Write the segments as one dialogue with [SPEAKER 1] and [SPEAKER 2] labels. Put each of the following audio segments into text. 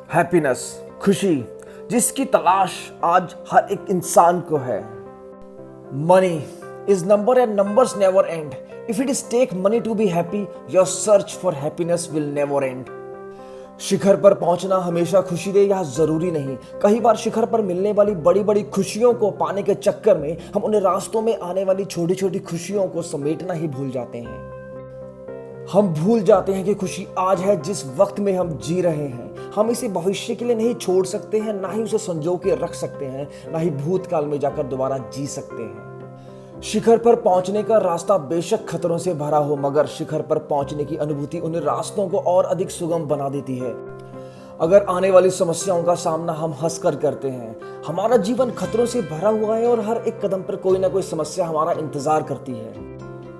[SPEAKER 1] Happiness, खुशी, जिसकी तलाश आज हर एक इंसान को है। Money is number and numbers never end. If it is take money to be happy, your search for happiness will never end. शिखर पर पहुंचना हमेशा खुशी दे यह जरूरी नहीं। कई बार शिखर पर मिलने वाली बड़ी बड़ी खुशियों को पाने के चक्कर में हम उन्हें रास्तों में आने वाली छोटी छोटी खुशियों को समेटना ही भूल जाते हैं। हम भूल जाते हैं कि खुशी आज है, जिस वक्त में हम जी रहे हैं। हम इसे भविष्य के लिए नहीं छोड़ सकते हैं, ना ही उसे संजो के रख सकते हैं, ना ही भूतकाल में जाकर दोबारा जी सकते हैं। शिखर पर पहुंचने का रास्ता बेशक खतरों से भरा हो, मगर शिखर पर पहुंचने की अनुभूति उन रास्तों को और अधिक सुगम बना देती है। अगर आने वाली समस्याओं का सामना हम हंसकर करते हैं, हमारा जीवन खतरों से भरा हुआ है और हर एक कदम पर कोई ना कोई समस्या हमारा इंतजार करती है।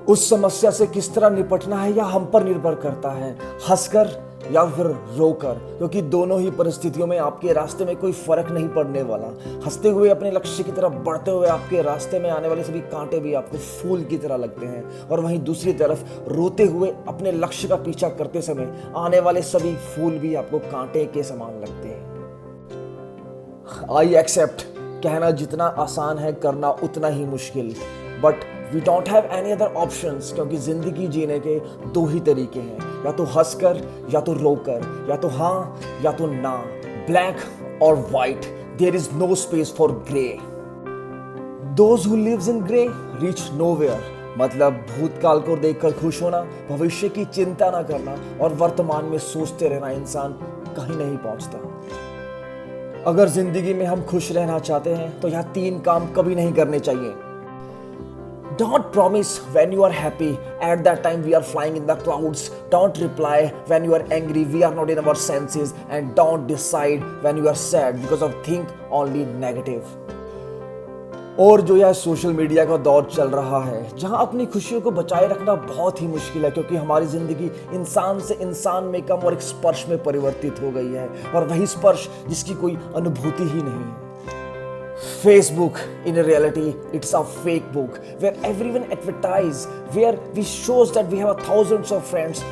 [SPEAKER 1] उस समस्या से किस तरह निपटना है यह हम पर निर्भर करता है, हंसकर या फिर रोकर, क्योंकि दोनों ही परिस्थितियों में आपके रास्ते में कोई फर्क नहीं पड़ने वाला। हंसते हुए अपने लक्ष्य की तरफ बढ़ते हुए आपके रास्ते में आने वाले सभी कांटे भी आपको फूल की तरह लगते हैं, और वहीं दूसरी तरफ रोते हुए अपने लक्ष्य का पीछा करते समय आने वाले सभी फूल भी आपको कांटे के समान लगते हैं। आई एक्सेप्ट, कहना जितना आसान है करना उतना ही मुश्किल, but we don't have any other options, क्योंकि जिंदगी जीने के दो ही तरीके हैं, या तो हंसकर या तो रोकर, या तो हाँ या तो ना, ब्लैक और white. There is no space for grey. Those who lives in grey reach nowhere, मतलब भूतकाल को देखकर खुश होना, भविष्य की चिंता ना करना और वर्तमान में सोचते रहना इंसान कहीं नहीं पहुंचता। अगर जिंदगी में हम खुश रहना चाहते हैं तो यह तीन काम कभी नहीं करने चाहिए। Don't promise when you are happy, at that time we are flying in the clouds. Don't reply when you are angry, we are not in our senses. And don't decide when you are sad, because of think only negative. और जो यह social media का दौर चल रहा है, जहां अपनी खुशियों को बचाए रखना बहुत ही मुश्किल है, क्योंकि हमारी जिंदगी इंसान से इंसान में कम और एक स्पर्श में परिवर्तित हो गई है, और वही स्पर्श जिसकी कोई अनुभूति ही नहीं है। Facebook, in reality, it's a fake book where everyone advertise, where we shows that we have thousands of friends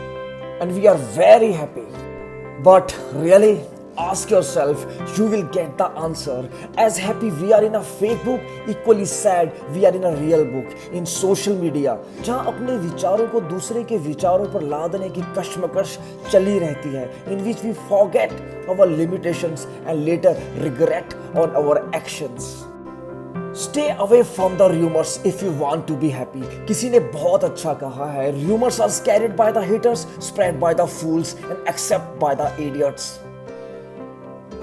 [SPEAKER 1] and we are very happy. But really, ask yourself, you will get the answer. As happy we are in a fake book, equally sad we are in a real book. In social media, जहाँ अपने विचारों को दूसरे के विचारों पर लादने की कश्मकश चली रहती है, in which we forget our limitations and later regret on our actions. Stay away from the rumors if you want to be happy. किसी ने बहुत अच्छा कहा है, rumors are carried by the haters, spread by the fools and accepted by the idiots.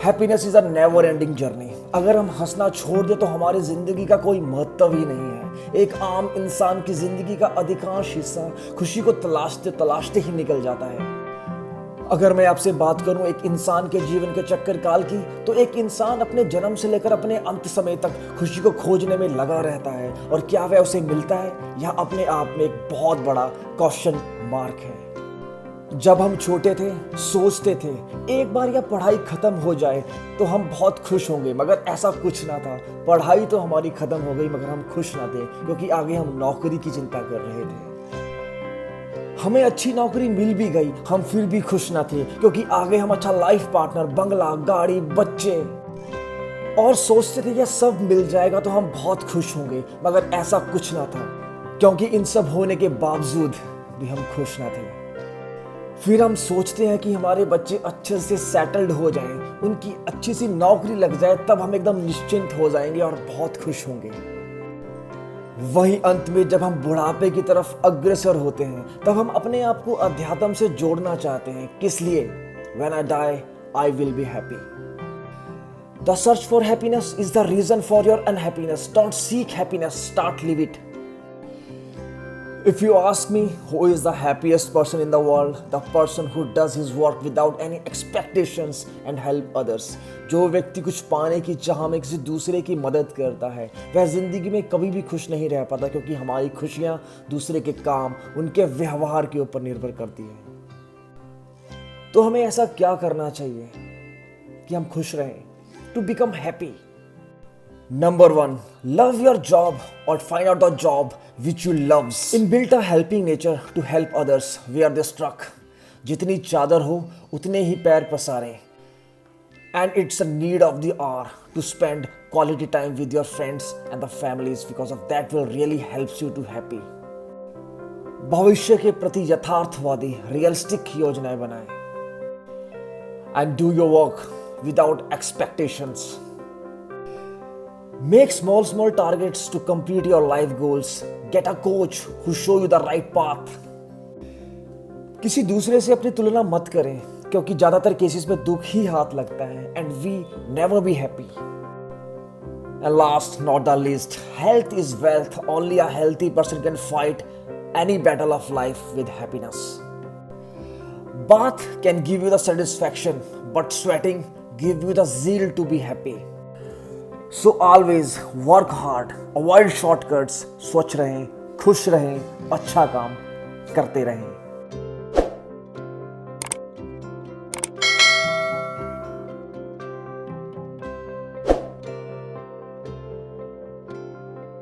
[SPEAKER 1] Happiness is a never ending journey. अगर हम हंसना छोड़ दे तो हमारी जिंदगी का कोई महत्व ही नहीं है। एक आम इंसान की जिंदगी का अधिकांश हिस्सा खुशी को तलाशते तलाशते ही निकल जाता है। अगर मैं आपसे बात करूं एक इंसान के जीवन के चक्कर काल की, तो एक इंसान अपने जन्म से लेकर अपने अंत समय तक खुशी को खोजने में लगा रहता है, और क्या वह उसे मिलता है, यह अपने आप में एक बहुत बड़ा क्वेश्चन मार्क है। जब हम छोटे थे सोचते थे एक बार यह पढ़ाई खत्म हो जाए तो हम बहुत खुश होंगे, मगर ऐसा कुछ ना था। पढ़ाई तो हमारी खत्म हो गई मगर हम खुश ना थे, क्योंकि आगे हम नौकरी की चिंता कर रहे थे। हमें अच्छी नौकरी मिल भी गई, हम फिर भी खुश ना थे, क्योंकि आगे हम अच्छा लाइफ पार्टनर, बंगला, गाड़ी, बच्चे, और सोचते थे यह सब मिल जाएगा तो हम बहुत खुश होंगे, मगर ऐसा कुछ ना था, क्योंकि इन सब होने के बावजूद भी हम खुश ना थे। फिर हम सोचते हैं कि हमारे बच्चे अच्छे से सेटल्ड हो जाएं, उनकी अच्छी सी नौकरी लग जाए, तब हम एकदम निश्चिंत हो जाएंगे और बहुत खुश होंगे। वहीं अंत में जब हम बुढ़ापे की तरफ अग्रसर होते हैं, तब हम अपने आप को अध्यात्म से जोड़ना चाहते हैं। किस लिए? When I die, I will be happy. The search for happiness is the reason for your unhappiness. Don't seek happiness, start live it. If you ask me who is the happiest person in the world, the person who does his work without any expectations and help others. जो व्यक्ति कुछ पाने की चाह में किसी दूसरे की मदद करता है, वह जिंदगी में कभी भी खुश नहीं रह पाता, क्योंकि हमारी खुशियाँ दूसरे के काम, उनके व्यवहार के ऊपर निर्भर करती है। तो हमें ऐसा क्या करना चाहिए कि हम खुश रहें? To become happy. Number 1, love your job or find out the job which you loves. Inbuilt a helping nature to help others where they struck. जितनी चादर हो उतने ही पैर पसारें। And it's a need of the hour to spend quality time with your friends and the families because of that will really helps you to happy. भविष्य के प्रति यथार्थवादी realistic योजनाएं बनाएं. And do your work without expectations. Make small targets to complete your life goals. Get a coach who show you the right path. किसी दूसरे से अपनी तुलना मत करें क्योंकि ज्यादातर केसेस में दुख ही हाथ लगता है and we never be happy. And last not the least, health is wealth. Only a healthy person can fight any battle of life with happiness. Bath can give you the satisfaction, but sweating give you the zeal to be happy. So always work hard, avoid shortcuts, स्वच्छ रहें, खुश रहें, अच्छा काम करते रहें.